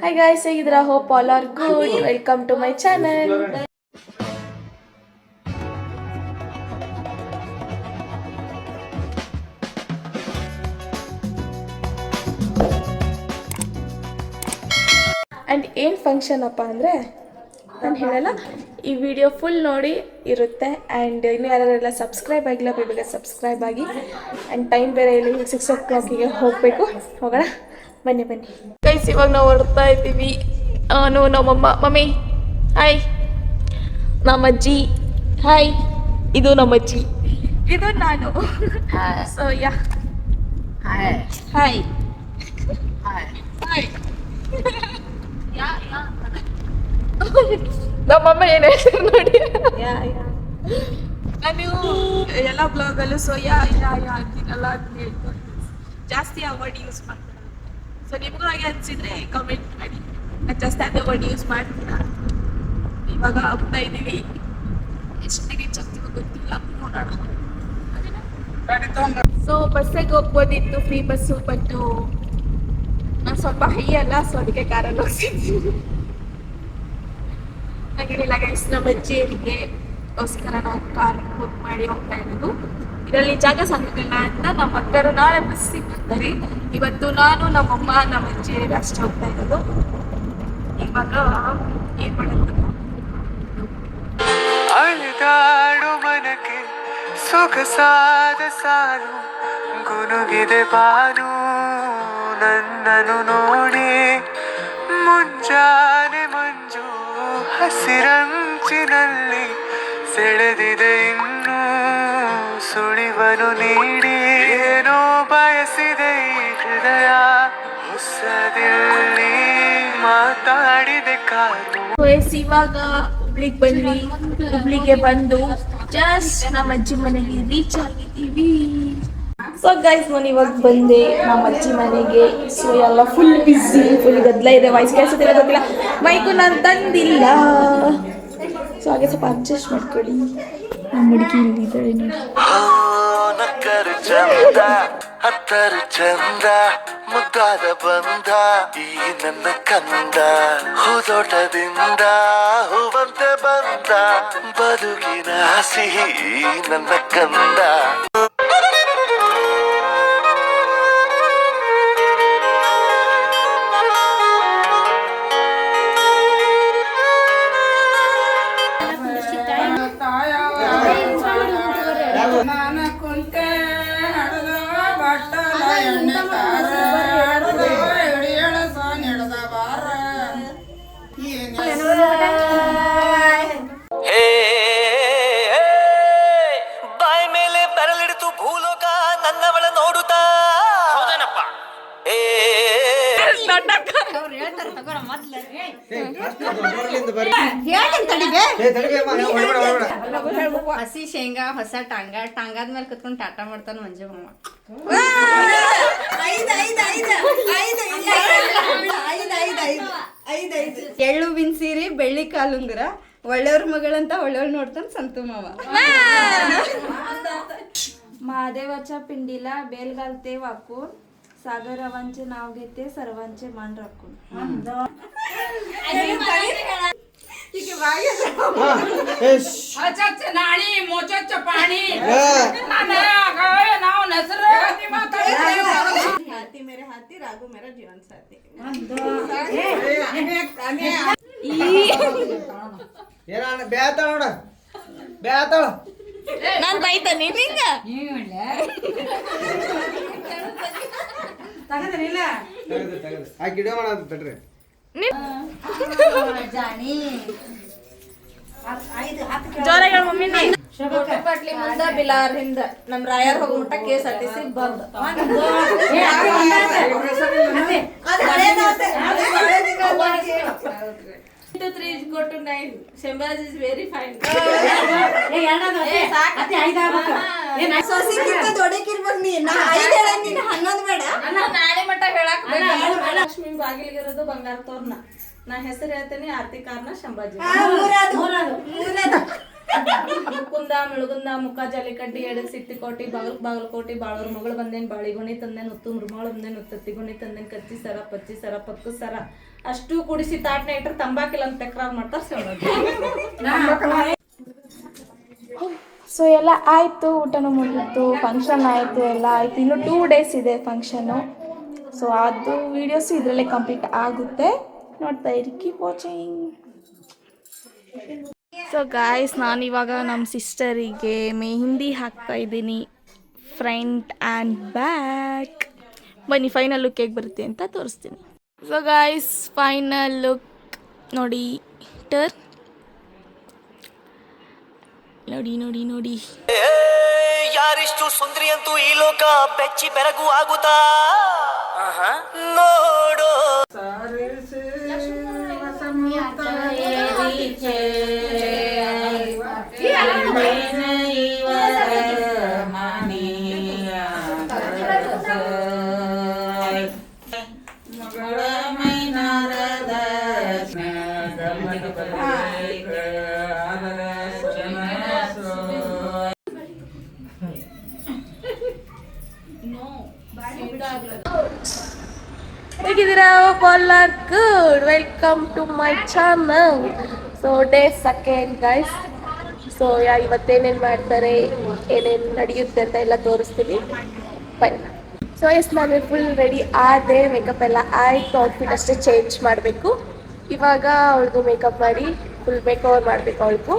Hi guys, ಹೇಗಿದ್ದೀರಾ? Hope all are good. Welcome to my channel. And ಏನು function ಅಪ್ಪ ಅಂದರೆ ನಾನು ಹೇಳಲ್ಲ, ಈ ವಿಡಿಯೋ ಫುಲ್ ನೋಡಿ ಇರುತ್ತೆ. ಆ್ಯಂಡ್ ಇನ್ನು ಯಾರೆಲ್ಲ ಸಬ್ಸ್ಕ್ರೈಬ್ ಆಗಿಲ್ಲ ಬೇಗ ಸಬ್ಸ್ಕ್ರೈಬ್ ಆಗಿ. ಆ್ಯಂಡ್ ಟೈಮ್ ಬೇರೆ ಇಲ್ಲಿ 6 o'clock ಹೋಗಬೇಕು. ಹೋಗೋಣ ಬನ್ನಿ ಗೈಸ್. ಇವಾಗ ನಾವು ಹೊರಡ್ತಾ ಇದ್ದೀವಿ. ನಾನು ನಮ್ಮಮ್ಮ, ಮಮ್ಮಿ ಹಾಯ್, ನಮ್ಮಜ್ಜಿ ಹಾಯ್, ಇದು ನಮ್ಮಜ್ಜಿ, ಇದು ನಾನು. So yeah hi hi hi. ನಮ್ಮಮ್ಮ ಏನು ಹೇಳ್ತಾರೆ ನೋಡಿ. ನಾನು ಎಲ್ಲ ಬ್ಲಾಗಲ್ಲೂ ಸೊ ಯಾ ಅಂತೀನಲ್ಲ ಅಂತ ಹೇಳ್ತಾರೆ. ಜಾಸ್ತಿ ಆ ವರ್ಡ್ ಯೂಸ್ ಮಾಡ್ತೀನಿ. ಸೊ ನಿಮಗೂ ಹಾಗೆ ಅನಿಸಿದ್ರೆ ಕಮೆಂಟ್ ಮಾಡಿ. ನಾನು ಜಾಸ್ತಿ ಅದೇ ವರ್ಡ್ ಯೂಸ್ ಮಾಡ್ತೀನ. ಇವಾಗ ಹೋಗ್ತಾ ಇದ್ದೀವಿ. ಎಷ್ಟಿಗೆ ಜಾಸ್ತಿ ಗೊತ್ತಿಲ್ಲ, ನೋಡೋಣ. ಸೊ ಬಸ್ಸಿಗೆ ಹೋಗ್ಬೋದಿತ್ತು, ಫ್ರೀ ಬಸ್ಸು. ಬಟ್ ನಾನು ಸ್ವಲ್ಪ ಹೈ ಅಲ್ಲ, ಸೊ ಅದಕ್ಕೆ ಕಾರಲ್ಲಿ ಹೋಗ್ತಿದ್ದೀನಿ. ಹಾಗೇನಿಲ್ಲ ಗೈಸ್, ನಮ್ಮ ಅಜ್ಜಿಯರಿಗೆಗೋಸ್ಕರ ನಾವು ಕಾರ್ ಬುಕ್ ಮಾಡಿ ಹೋಗ್ತಾ ಇರೋದು. ಇದರಲ್ಲಿ ಜಾಗ ಸಾಕಾಗಲ್ಲ ಅಂತ ನಮ್ಮ ಅಕ್ಕರು ನಾಳೆ ಬಸ್ಸಿಗೆ ಬರ್ತಾರೆ. ಇವತ್ತು ನಾನು, ನಮ್ಮಮ್ಮ, ನಮ್ಮ ಅಜ್ಜಿಯರಿಗೆ ಅಷ್ಟೇ ಹೋಗ್ತಾ ಇರೋದು. ಇವಾಗ ಏನ್ ಮಾಡೋದು? ಅಳಿದಾಡು ಮನಕ್ಕೆ ಸೊಗಸಾದ ಸಾಲು ಗುನುಗಿದೆ ಬಾನು ನನ್ನನು ನೋಡಿ. ಮುಂಜಾನೆ ಮಂಜು ಹಸಿರಂಚಿನಲ್ಲಿ ಸೆಳೆದಿದೆ ಇನ್ನು ಸುಳಿವನು ನೀಡಿ. ಏನೋ ಬಯಸಿದೆ ಈ ಹೃದಯ ಹೊಸದಿಲ್ಲಿ ಮಾತಾಡಿದೆ ಕಾರು. ಇವಾಗ ಹುಬ್ಳಿಗೆ ಬಂದು ಜಸ್ಟ್ ನಮ್ಮ ಅಜ್ಜಿ ಮನೆಗೆ ರೀಚ್ ಆಗಿದ್ದೀವಿ. ಸೊ ಗೈಸ್, ನಾನು ಇವಾಗ ಬಂದೆ ನಮ್ಮ ಅಜ್ಜಿ ಮನೆಗೆ. ಸೊ ಎಲ್ಲ ಫುಲ್ ಬಿಸಿ, ಫುಲ್ ಗದ್ದಲ ಇದೆ. ವಾಯ್ಸ್ ಕೇಳಿಸುತ್ತಿಲ್ಲ ಗೊತ್ತಿಲ್ಲ, ಮೈಕು ನಾನು ತಂದಿಲ್ಲ. ಸೊ ಹಾಗೆ ಸ್ವಲ್ಪ ಅಡ್ಜಸ್ಟ್ ಮಾಡ್ಕೊಳ್ಳಿ. ನಮ್ಮ ಹುಡುಗಿ ಇಲ್ಲಿದ್ದಾಳೆ ನೋಡಿ. ನಕ್ಕರು ಚಂದ ಹತ್ತರು ಚಂದ ಮುದ್ದಾದ ಬಂದ ಈ ನನ್ನ ಕಂದ. ಹೂದೋಟದಿಂದ ಹೂವಂತೆ ಬಂದ ಬದುಕಿನ ಸಿಹಿ ನನ್ನ ಕಂದ. ಬಾಯ್ ಮೇಲೆ ಬೆರಳಿಡಿತು ಭೂಲೋಕ ನನ್ನವಳ ನೋಡುತ್ತಾ. ಹೌದೇನಪ್ಪ? ಹಸಿ ಶೇಂಗಾ ಹೊಸ ಟಾಂಗಾದ ಮೇಲೆ ಕುತ್ಕೊಂಡು ಟಾಟಾ ಮಾಡ್ತಾನ ಮಂಜು ಮಾಮ. ಎಳ್ಳು ಬಿನ್ಸೀರಿ ಬೆಳ್ಳಿ ಕಾಲುಂಗುರ ಒಳ್ಳೆಯವ್ರ ಮಗಳಂತ ಒಳ್ಳೆಯವ್ರು ನೋಡ್ತಾನ ಸಂತು ಮಾವ. महादेवाच्या पिंडीला बेल घालते वाकून, सागरावांचे नाव घेते सर्वांचे मान राखून. नाणी मोचच पाणी नाव नसर हाथी मेरे हाथी राघू मेरा जीवन साथी. ಬ್ಯಾತಾಳ ಬ್ಯಾತಾಳ ನಾನು ಬೈತಾನೆ ನಿಂಗ. ಆ ಗಿಡ ಮಾಡೋದು ತಡ್ರಿ. ಜೋರಾಗಿ ಮಮ್ಮಿ. ಪಾಟ್ಲಿ ಮುಂದ ಬಿಲಾರ್ ಹಿಂದ ನಮ್ ರಾಯರ್ ಹೋಗ್ಬಿಟ್ಟ KSRTC ಬಂದ್. Go to 9. Shembaz is very fine. ನಾಳೆ ಮಟ್ಟ ಹೇಳಕ್ ಲಕ್ಷ್ಮಿ ಬಾಗಿಲಿಗಿರೋದು ಬಂಗಾರ ತೋರ್ನ. ನಾ ಹೆಸರು ಹೇಳ್ತೇನೆ, ಆರ್ತಿ ಕಾರ್ನ ಶಂಭಾಜಿ. ಮುಕುಂದ ಮಿಳುಗುಂದ ಮುಖ ಜಲಿಕಡ್ಡಿ ಎಡಗ್ ಸಿಟ್ಟಿಕೋಟಿ ಬಾಗಲಕೋಟಿ ಬಾಳೋರ್ ಮಗಳು ಬಂದೇನ್ ಬಾಳಿಗುಣಿ ತಂದೇನ್ ಉತ್ತು ಮೃಮಗಳು ಬಂದೇನ್ ಉತ್ತತ್ತಿ ಗುಣಿ ತಂದೇನ್ ಕಚ್ಚಿ ಸರ ಪಚ್ಚಿ ಸರ ಪಕ್ಕು ಸರ ಅಷ್ಟು ಕುಡಿಸಿ ತಾಟ್ನ ಇಟ್ರೆ ತಂಬಾಕಿಲ್ಲ ಅಂತ ತಕ್ರಾರ್ ಮಾಡ್ತಾರೆ ಸೊ ಎಲ್ಲ ಆಯಿತು, ಊಟನೂ ಮುಗಿತು, ಫಂಕ್ಷನ್ ಆಯಿತು, ಎಲ್ಲ ಆಯಿತು. ಇನ್ನು 2 days ಇದೆ ಫಂಕ್ಷನ್ನು. ಸೊ ಅದು ವೀಡಿಯೋಸು ಇದರಲ್ಲೇ ಕಂಪ್ಲೀಟ್ ಆಗುತ್ತೆ, ನೋಡ್ತಾ ಇರಿ. Keep watching. ಸೊ ಗಾಯ್ಸ್, ನಾನಿವಾಗ ನಮ್ಮ ಸಿಸ್ಟರಿಗೆ ಮೆಹಂದಿ ಹಾಕ್ತಾ ಇದ್ದೀನಿ, ಫ್ರಂಟ್ ಆ್ಯಂಡ್ ಬ್ಯಾಕ್. ಬನ್ನಿ ಫೈನಲ್ ಲುಕ್ ಹೇಗೆ ಬರುತ್ತೆ ಅಂತ ತೋರಿಸ್ತೀನಿ. ಸೊ ಗಾಯ್ಸ್, ಫೈನಲ್ ಲುಕ್ ನೋಡಿ. ಟರ್ ನೋಡಿ ನೋಡಿ ನೋಡಿ. ಯಾರಿಷ್ಟು ಸುಂದರಿ ಅಂತೂ ಈ ಲೋಕ ಬೆಚ್ಚಿ ಬೆರಗು ಆಗುತ್ತಾ ನೋಡೋ. ಹೇಗಿದ್ದೀರಾ? All are good. Welcome to my channel. So day second guys. So ಇವತ್ತೇನೇನು ಮಾಡ್ತಾರೆ, ಏನೇನು ನಡೆಯುತ್ತೆ ಅಂತ ಎಲ್ಲ ತೋರಿಸ್ತೀನಿ ಬನ್ನಿ. ಸೊ ನಾನು ಫುಲ್ ರೆಡಿ ಆದೆ, ಮೇಕಪ್ ಎಲ್ಲ ಆಯಿತು, ಔಟ್ಫಿಟ್ ಅಷ್ಟೇ ಚೇಂಜ್ ಮಾಡಬೇಕು. ಇವಾಗ ಅವಳಿಗೂ ಮೇಕಪ್ ಮಾಡಿ ಫುಲ್ ಮೇಕ್ ಓವರ್ ಮಾಡಬೇಕು ಅವಳಿಗೂ.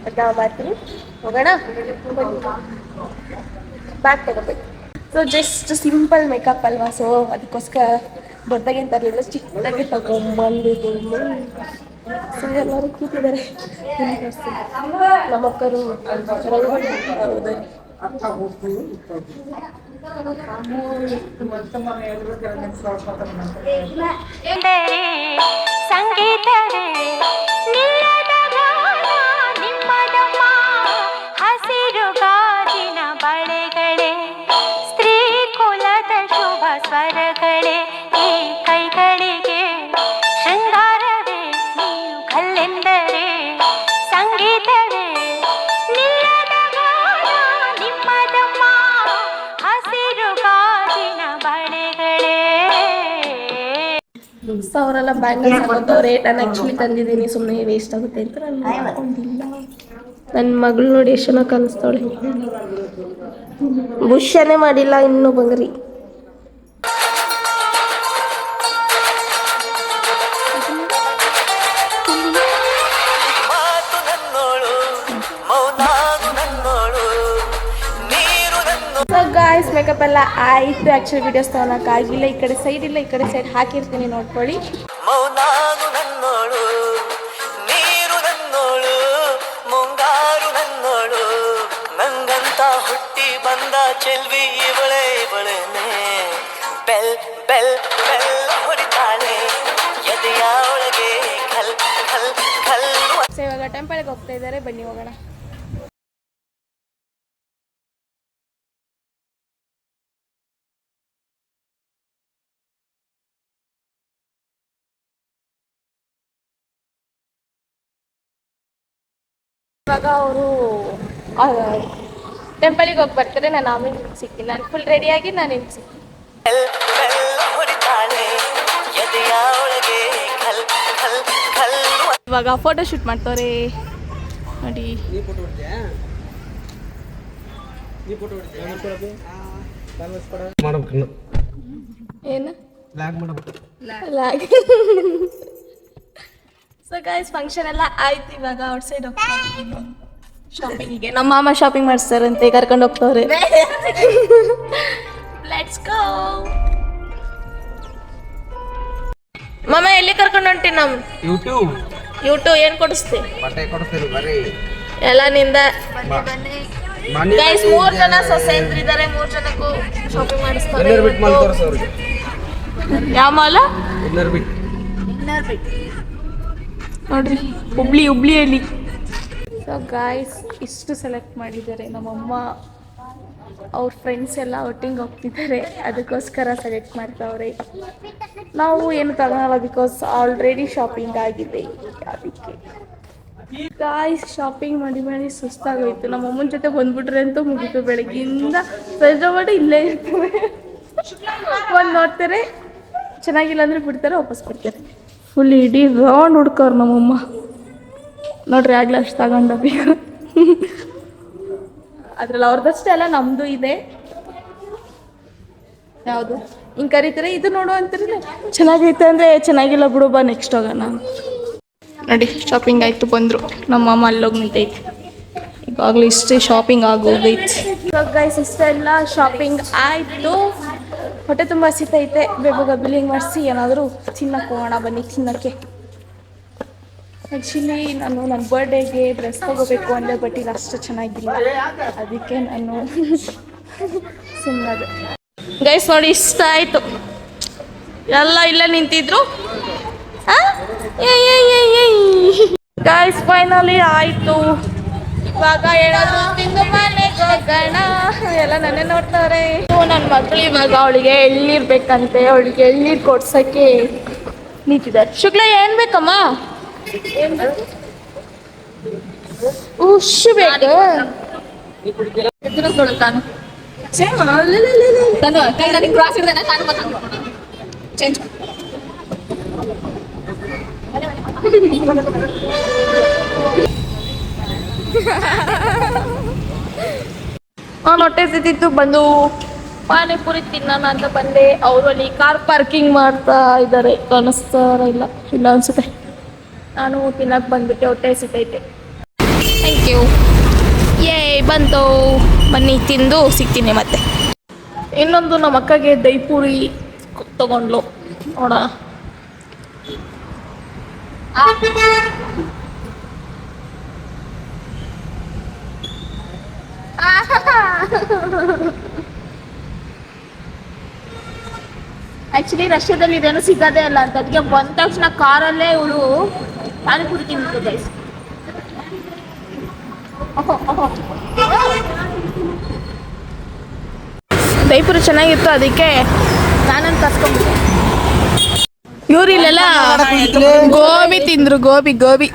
ಅಂತ ಮಾಡ್ತೀನಿ, ಹೋಗೋಣ ಬ್ಯಾಗ್ ತಗೋಬೇಕು. ಸೊ ಜಸ್ಟ್ ಸಿಂಪಲ್ ಮೇಕಪ್ ಅಲ್ವಾ, ಸೊ ಅದಕ್ಕೋಸ್ಕರ ದೊಡ್ಡದಾಗೇನು ತರಲಿಲ್ಲ, ಚಿಕ್ಕದಾಗೆ ತಗೊಂಬಂದಿದ್ದೀನಿ. ಸೊ ಎಲ್ಲರೂ ಕೂತಿದ್ದಾರೆ, ನಮ್ಮಕ್ಕರು ಹೌದು. ಸಂಗೀತವೇ ನಿಲ್ಲದ ಗಾನ ನಿಮ್ಮದಮ್ಮ, ಹಸಿರು ಗಾಜಿನ ಬಳೆಗಳೇ, ಸ್ತ್ರೀ ಕುಲದ ಶುಭ ಸ್ವರಗಳೇ, ಈ ಕೈಗಳಿಗೆ ಶೃಂಗಾರವೇ ನೀವು ಕಲ್ಲೆಂದರೆ, ಸಂಗೀತವೇ ನಿಲ್ಲದ ಗಾನ ನಿಮ್ಮದಮ್ಮ, ಹಸಿರು ಗಾಜಿನ ಬಳೆಗಳೇ. ಸೊ ಅವರೆಲ್ಲ ಬ್ಯಾಂಗಲ್ಸ್ ಹಾಕೋತವ್ರೆ. ನಾನು ಆ್ಯಕ್ಚುಲಿ ತಂದಿದ್ದೀನಿ, ಸುಮ್ಮನೆ ವೇಸ್ಟ್ ಆಗುತ್ತೆ ಅಂತ ನಾನು ಹಾಕೊಂಡಿಲ್ಲ. ನನ್ನ ಮಗಳು ನೋಡಿ ಎಷ್ಟು ಚೆನ್ನಾಗಿ ಕಾಣಿಸ್ತಾಳೆ, ಬುಷನೇ ಮಾಡಿಲ್ಲ ಇನ್ನೂ ಬಂಗ್ರಿ. ಮಾತು ನನ್ನೋಳು ಮೌನಾನು ನನ್ನೋಳು ನೀರು ನನ್ನ. ಸೊ ಗಾಯ್ಸ್, ಮೇಕಪ್ ಎಲ್ಲ ಆಯಿತು. ಆ್ಯಕ್ಚುಲಿ ವಿಡಿಯೋಸ್ ತೊಗೊಳಕ್ಕಾಗಿಲ್ಲ, ಈ ಕಡೆ ಸೈಡ್ ಇಲ್ಲ, ಈ ಕಡೆ ಸೈಡ್ ಹಾಕಿರ್ತೀನಿ, ನೋಡ್ಕೊಳ್ಳಿ. ಮೌನಾನು ನನ್ನೋಳು ನೀರು ನನ್ನೋಳು ಮುಂಗಾರು ನನ್ನೋಳು, ನಂಗಂತ ಹುಟ್ಟಿ ಬಂದ ಚೆಲ್ವಿ ಇವಳೆ ಇವಳೇನೆ, ಬೆಲ್ ಬೆಲ್ ಬೆಲ್ ಹೊಡಿತಾಳೆ ಎದೆಯ ಒಳಗೆ ಕಲ್ ಕಲ್ ಕಲ್. ಸೊ ಇವಾಗ ಟೆಂಪಲ್ಗೆ ಹೋಗ್ತಾ ಇದ್ದಾರೆ, ಬನ್ನಿ ಹೋಗೋಣ. ಇವಾಗ ಅವರು ಟೆಂಪಲಿಗೆ ಹೋಗಿ ಬರ್ತಾರೆ, ನಾನು ಆಮೇಲೆ ಸಿಗ್ತೀನಿ. ನಾನು ಫುಲ್ ರೆಡಿಯಾಗಿ ನಾನು ನಿಮ್ಗೆ ಸಿಗ್ತೀನಿ. ಬೆಲ್ ಬೆಲ್ ಹೊಡಿತಾಳೆ ಎದೆಯ ಒಳಗೆ ಕಲ್ ಕಲ್ ಕಲ್. ಇವಾಗ ಫೋಟೋ ಶೂಟ್ ಮಾಡ್ತವ್ರೆ ನೋಡಿ. ಏನು ಸೊ ಗೈಸ್, ಫಂಕ್ಷನ್ ಎಲ್ಲ ಆಯ್ತು. ಇವಾಗ ಔಟ್ ಸೈಡ್ ಹೋಗ್ತಾ ಶಾಪಿಂಗಿಗೆ. ನಮ್ಮ ಮಾಮ ಶಾಪಿಂಗ್ ಮಾಡಿಸ್ತಾರಂತೆ, ಕರ್ಕೊಂಡು ಹೋಗ್ತವ್ರೆ. Let's go. ಮಾಮ ಎಲ್ಲಿ ಕರ್ಕೊಂಡು ಹೊಂಟಿ? ನಮ್ಮ ಯೂಟ್ಯೂಬ್ ಏನು ಕೊಡಿಸ್ತಿ? ಎಲ್ಲ ನಿಂದ. ಗೈಸ್, 3 ಜನ ಸೊಸೆಂದ್ರಿದ್ದಾರೆ, 3 ಜನಕ್ಕೂ ಶಾಪಿಂಗ್ ಮಾಡಿಸ್ತಾರೆ. ಯಾವ ಮಾಲ? ನೋಡ್ರಿ, ಹುಬ್ಳಿಯಲ್ಲಿ. ಸೊ ಗಾಯ್ಸ್, ಇಷ್ಟು ಸೆಲೆಕ್ಟ್ ಮಾಡಿದ್ದಾರೆ ನಮ್ಮಮ್ಮ. ಅವ್ರ ಫ್ರೆಂಡ್ಸ್ ಎಲ್ಲ ಒಟ್ಟಿಗೆ ಹೋಗ್ತಿದ್ದಾರೆ, ಅದಕ್ಕೋಸ್ಕರ ಸೆಲೆಕ್ಟ್ ಮಾಡ್ತಾವ್ರೆ. ನಾವು ಏನು ತಗೊಳಲ್ಲ, ಬಿಕಾಸ್ ಆಲ್ರೆಡಿ ಶಾಪಿಂಗ್ ಆಗಿದೆ ಅದಕ್ಕೆ. ಗಾಯ್ಸ್ ಶಾಪಿಂಗ್ ಮಾಡಿ ಸುಸ್ತಾಗೋಯ್ತು. ನಮ್ಮ ಅಮ್ಮನ ಜೊತೆ ಬಂದ್ಬಿಟ್ರೆ ಅಂತೂ ಮುಗೀತು. ಬೆಳಗ್ಗಿಂದ ಸಂಜೆ ಮಾಡಿ ಇಲ್ಲೇ ಇರ್ತಾರೆ. ಒಂದು ನೋಡ್ತಾರೆ, ಚೆನ್ನಾಗಿಲ್ಲ ಅಂದರೆ ಬಿಡ್ತಾರೆ, ವಾಪಸ್ ಬಿಡ್ತಾರೆ. ಫುಲ್ ಇಡೀ ರೌಂಡ್ ಹುಡ್ಕೋರು ನಮ್ಮಮ್ಮ. ನೋಡ್ರಿ ಆಗ್ಲೇ ಅಷ್ಟು ತಗೊಂಡವಿ. ಅದ್ರಲ್ಲಿ ಅವ್ರದ್ದಷ್ಟೇ ಅಲ್ಲ, ನಮ್ಮದು ಇದೆ. ಯಾವುದು ಹಿಂಗೆ ಕರೀತಾರೆ, ಇದು ನೋಡು ಅಂತಾರೆ. ಚೆನ್ನಾಗೈತೆ ಅಂದರೆ ಚೆನ್ನಾಗಿಲ್ಲ ಬಿಡು ಬಾ ನೆಕ್ಸ್ಟ್ ಹೋಗೋಣ. ನೋಡಿ ಶಾಪಿಂಗ್ ಆಯಿತು, ಬಂದರು. ನಮ್ಮ ಅಮ್ಮ ಅಲ್ಲೋಗಿ ನಿಂತೈತಿ. ಈಗಾಗಲೇ ಇಷ್ಟೇ ಶಾಪಿಂಗ್ ಆಗೋಗೈತಿ. ಗೈಸ್ ಇಷ್ಟೆಲ್ಲ ಶಾಪಿಂಗ್ ಆಯಿತು. ಹೊಟ್ಟೆ ತುಂಬ ಹಸಿತೈತೆ. ಬೇಗ ಬಿಲ್ಲಿಂಗ್ ಮಾಡಿಸಿ ಏನಾದರೂ ತಿನ್ನಕ್ಕೆ ಹೋಗೋಣ ಬನ್ನಿ. ತಿನ್ನೋಕ್ಕೆ ಆ್ಯಕ್ಚುಲಿ ನಾನು ನನ್ನ ಬರ್ಡೇಗೆ ಡ್ರೆಸ್ ತೊಗೋಬೇಕು ಅಂದೆ, ಬಟ್ ಇದು ಅಷ್ಟು ಚೆನ್ನಾಗಿಲ್ಲ, ಅದಕ್ಕೆ ನಾನು ಸುಮ್ಮನೆ. ಗೈಸ್ ನೋಡಿ ಇಷ್ಟ ಆಯಿತು. ಎಲ್ಲ ಇಲ್ಲೇ ನಿಂತಿದ್ರು. ಗೈಸ್ ಫೈನಲಿ ಆಯಿತು. ಇವಾಗ ಏನಾದರೂ ತಿಂದು ಮನೆಗೆ ಹೋಗೋಣ. ಎಲ್ಲ ನನ್ನೇ ನೋಡ್ತಾರೆ. ನನ್ನ ಮಗಳು ಇವಾಗ ಅವಳಿಗೆ ಎಳ್ನೀರು ಬೇಕಂತೆ. ಅವಳಿಗೆ ಎಳ್ನೀರು ಕೊಡ್ಸೋಕ್ಕೆ ನಿಂತಿದ್ದಾರೆ. ಶುಕ್ಲ ಏನು ಬೇಕಮ್ಮ? ಉಶ್ ಬೇಕು ಹೊಟ್ಟೆ ಸಿದ್ದಿತ್ತು. ಬಂದು ಪಾನಿಪುರಿ ತಿನ್ನೋಣ ಅಂತ ಬಂದೆ. ಅವರು ಅಲ್ಲಿ ಕಾರ್ ಪಾರ್ಕಿಂಗ್ ಮಾಡ್ತಾ ಇದ್ದಾರೆ, ಕಾಣಿಸ್ತಾರ ಇಲ್ಲ ಅನ್ಸುತ್ತೆ. ನಾನು ತಿನ್ನಕ್ಕೆ ಬಂದ್ಬಿಟ್ಟೆ, ಹೊಟ್ಟೆ ಸಿಗ್ತೈತೆ. Thank you. ಬಂತು, ಬನ್ನಿ ತಿಂದು ಸಿಗ್ತೀನಿ ಮತ್ತೆ. ಇನ್ನೊಂದು ನಮ್ಮ ಅಕ್ಕಗೆ ದೈಪುರಿ ತಗೊಂಡ್ಲು, ನೋಡೋಣ. ಆ್ಯಕ್ಚುಲಿ ರಷ್ಯಾದಲ್ಲಿ ಇದೇನು ಸಿಗೋದೇ ಅಲ್ಲ ಅಂತ, ಅದಕ್ಕೆ ಬಂದ ತಕ್ಷಣ ಕಾರಲ್ಲೇ ಇವಳು ಪಾನಿಪುರಿ ತಿಂದಿದ್ದು ಗೈಸ್. ದೈಪುರಿ ಚೆನ್ನಾಗಿತ್ತು, ಅದಕ್ಕೆ ನಾನಂತ ಕಸ್ಕೊಂಡ್ಬಿಟ್ಟೆ. ಇವ್ರಿಲ್ಲೆಲ್ಲ ಗೋಬಿ ತಿಂದ್ರು, ಗೋಬಿ.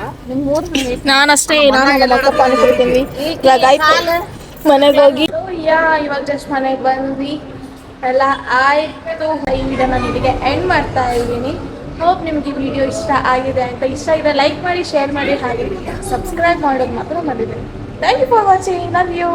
ನಾನಷ್ಟೇ, ನಾನು ಪಾನಿಪುರಿ ತಿಂದ್ವಿ. ಇವಾಗ ಆಯ್ತು, ಮನೆಗೆ ಹೋಗಿ ಇವಾಗ ಜಸ್ಟ್ ಮನೆಗೆ ಬಂದ್ವಿ. ಎಲ್ಲ ಆಯಿತು. ಈ ವಿಡಿಯೋ ನಾನು ಇಲ್ಲಿಗೆ ಎಂಡ್ ಮಾಡ್ತಾ ಇದ್ದೀನಿ. ಹೋಪ್ ನಿಮ್ಗೆ ಈ ವಿಡಿಯೋ ಇಷ್ಟ ಆಗಿದೆ ಅಂತ. ಇಷ್ಟ ಆಗಿದೆ ಲೈಕ್ ಮಾಡಿ, ಶೇರ್ ಮಾಡಿ, ಹಾಗೆ ಸಬ್ಸ್ಕ್ರೈಬ್ ಮಾಡೋದು ಮಾತ್ರ ಮರಿಬೇಡಿ. Thank you for watching. Love you.